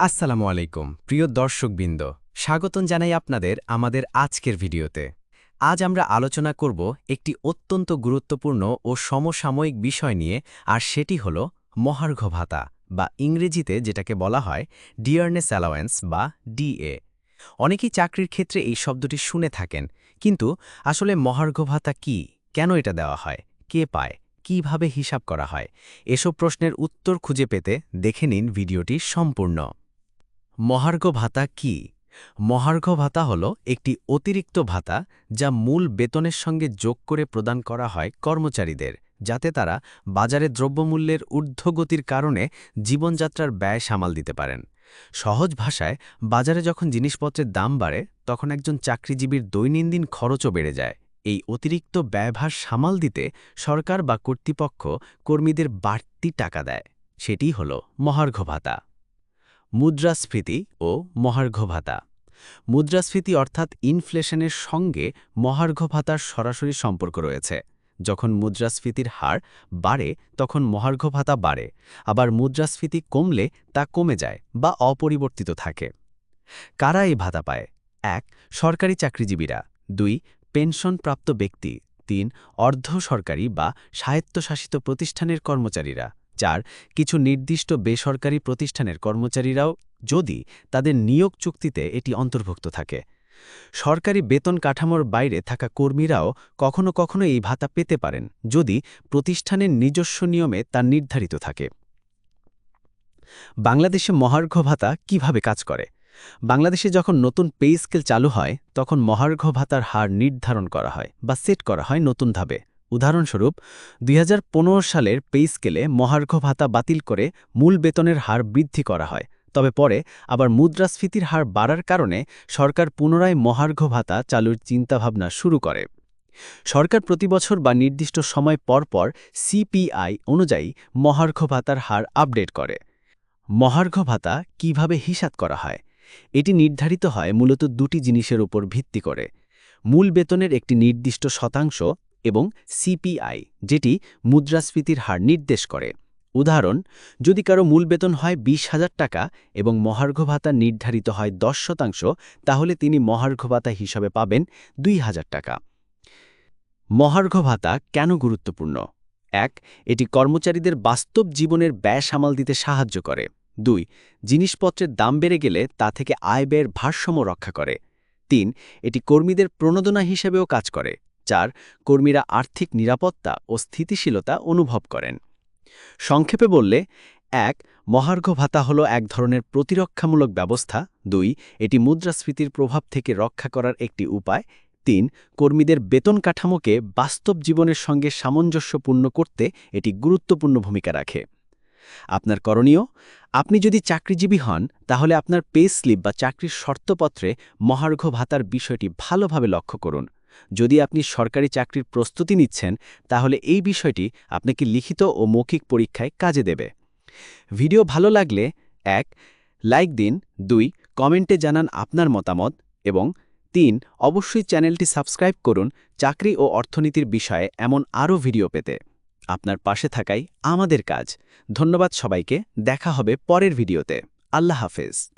আসসালামু আলাইকুম প্রিয় দর্শকবৃন্দ, স্বাগতম জানাই আপনাদের আমাদের আজকের ভিডিওতে। আজ আমরা আলোচনা করব একটি অত্যন্ত গুরুত্বপূর্ণ ও সমসাময়িক বিষয় নিয়ে, আর সেটি হল মহার্ঘ ভাতা বা ইংরেজিতে যেটাকে বলা হয় ডিয়ারনেস অ্যালাওয়েন্স বা ডিএ। অনেকেই চাকরির ক্ষেত্রে এই শব্দটি শুনে থাকেন, কিন্তু আসলে মহার্ঘ ভাতা কী, কেন এটা দেওয়া হয়, কে পায়, কিভাবে হিসাব করা হয়, এসব প্রশ্নের উত্তর খুঁজে পেতে দেখে নিন ভিডিওটি সম্পূর্ণ। মহার্ঘ ভাতা কি? মহার্ঘ ভাতা হল একটি অতিরিক্ত ভাতা যা মূল বেতনের সঙ্গে যোগ করে প্রদান করা হয় কর্মচারীদের, যাতে তারা বাজারে দ্রব্যমূল্যের ঊর্ধ্বগতির কারণে জীবনযাত্রার ব্যয় সামাল দিতে পারেন। সহজ ভাষায়, বাজারে যখন জিনিসপত্রের দাম বাড়ে তখন একজন চাকরিজীবীর দৈনন্দিন খরচও বেড়ে যায়। এই অতিরিক্ত ব্যয়ভার সামাল দিতে সরকার বা কর্তৃপক্ষ কর্মীদের বাড়তি টাকা দেয়। সেটিই হল মহার্ঘ ভাতা। মুদ্রাস্ফীতি ও মহার্ঘ ভাতা। মুদ্রাস্ফীতি অর্থাৎ ইনফ্লেশনের সঙ্গে মহার্ঘ ভাতার সরাসরি সম্পর্ক রয়েছে। যখন মুদ্রাস্ফীতির হার বাড়ে তখন মহার্ঘ ভাতা বাড়ে, আবার মুদ্রাস্ফীতি কমলে তা কমে যায় বা অপরিবর্তিত থাকে। কারা এই ভাতা পায়? ১. সরকারি চাকরিজীবীরা। ২. পেনশনপ্রাপ্ত ব্যক্তি। ৩. অর্ধ সরকারি বা স্বায়ত্তশাসিত প্রতিষ্ঠানের কর্মচারীরা। ৪. কিছু নির্দিষ্ট বেসরকারি প্রতিষ্ঠানের কর্মচারীরাও, যদি তাদের নিয়োগ চুক্তিতে এটি অন্তর্ভুক্ত থাকে। সরকারি বেতন কাঠামোর বাইরে থাকা কর্মীরাও কখনো কখনো এই ভাতা পেতে পারেন, যদি প্রতিষ্ঠানের নিজস্ব নিয়মে তা নির্ধারিত থাকে। বাংলাদেশে মহার্ঘ ভাতা কিভাবে কাজ করে? বাংলাদেশে যখন নতুন পে স্কেল চালু হয় তখন মহার্ঘ ভাতার হার নির্ধারণ করা হয় বা সেট করা হয় নতুন ধাপে। উদাহরণস্বরূপ ২০১৫ সালের পে স্কেলে মহার্ঘ ভাতা বাতিল করে মূল বেতনের হার বৃদ্ধি করা হয়, তবে পরে আবার মুদ্রাস্ফীতির হার বাড়ার কারণে সরকার পুনরায় মহার্ঘ ভাতা চালুর চিন্তাভাবনা শুরু করে। সরকার প্রতিবছর বা নির্দিষ্ট সময় পর পর সিপিআই অনুযায়ী মহার্ঘ ভাতার হার আপডেট করে। মহার্ঘ ভাতা কিভাবে হিসাব করা হয়? এটি নির্ধারিত হয় মূলত দুটি জিনিসের উপর ভিত্তি করে: মূল বেতনের একটি নির্দিষ্ট শতাংশ এবং সিপিআই, যেটি মুদ্রাস্ফীতির হার নির্দেশ করে। উদাহরণ, যদি কারো মূল বেতন হয় ২০,০০০ টাকা এবং মহার্ঘ ভাতা নির্ধারিত হয় ১০%, তাহলে তিনি মহার্ঘ ভাতা হিসাবে পাবেন ২,০০০ টাকা। মহার্ঘ ভাতা কেন গুরুত্বপূর্ণ? ১. এটি কর্মচারীদের বাস্তব জীবনের ব্যয় সামাল দিতে সাহায্য করে। ২. জিনিসপত্রের দাম বেড়ে গেলে তা থেকে আয় ব্যয়ের ভারসাম্য রক্ষা করে। ৩. এটি কর্মীদের প্রণোদনা হিসেবেও কাজ করে। ৪. কর্মীরা আর্থিক নিরাপত্তা ও স্থিতিশীলতা অনুভব করেন। সংক্ষেপে বললে, ১. মহার্ঘ ভাতা হল এক ধরনের প্রতিরক্ষামূলক ব্যবস্থা। ২. এটি মুদ্রাস্ফীতির প্রভাব থেকে রক্ষা করার একটি উপায়। ৩. কর্মীদের বেতন কাঠামোকে বাস্তব জীবনের সঙ্গে সামঞ্জস্যপূর্ণ করতে এটি গুরুত্বপূর্ণ ভূমিকা রাখে। আপনার করণীয়: আপনি যদি চাকরিজীবী হন তাহলে আপনার পে স্লিপ বা চাকরির শর্তপত্রে মহার্ঘ ভাতার বিষয়টি ভালোভাবে লক্ষ্য করুন। যদি আপনি সরকারি চাকরির প্রস্তুতি নিচ্ছেন তাহলে এই বিষয়টি আপনাকে লিখিত ও মৌখিক পরীক্ষায় কাজে দেবে। ভিডিও ভালো লাগলে ১. লাইক দিন, ২. কমেন্টে জানান আপনার মতামত, এবং ৩. অবশ্যই চ্যানেলটি সাবস্ক্রাইব করুন চাকরি ও অর্থনীতির বিষয়ে এমন আরও ভিডিও পেতে। আপনার পাশে থাকাই আমাদের কাজ। ধন্যবাদ সবাইকে, দেখা হবে পরের ভিডিওতে। আল্লাহ হাফেজ।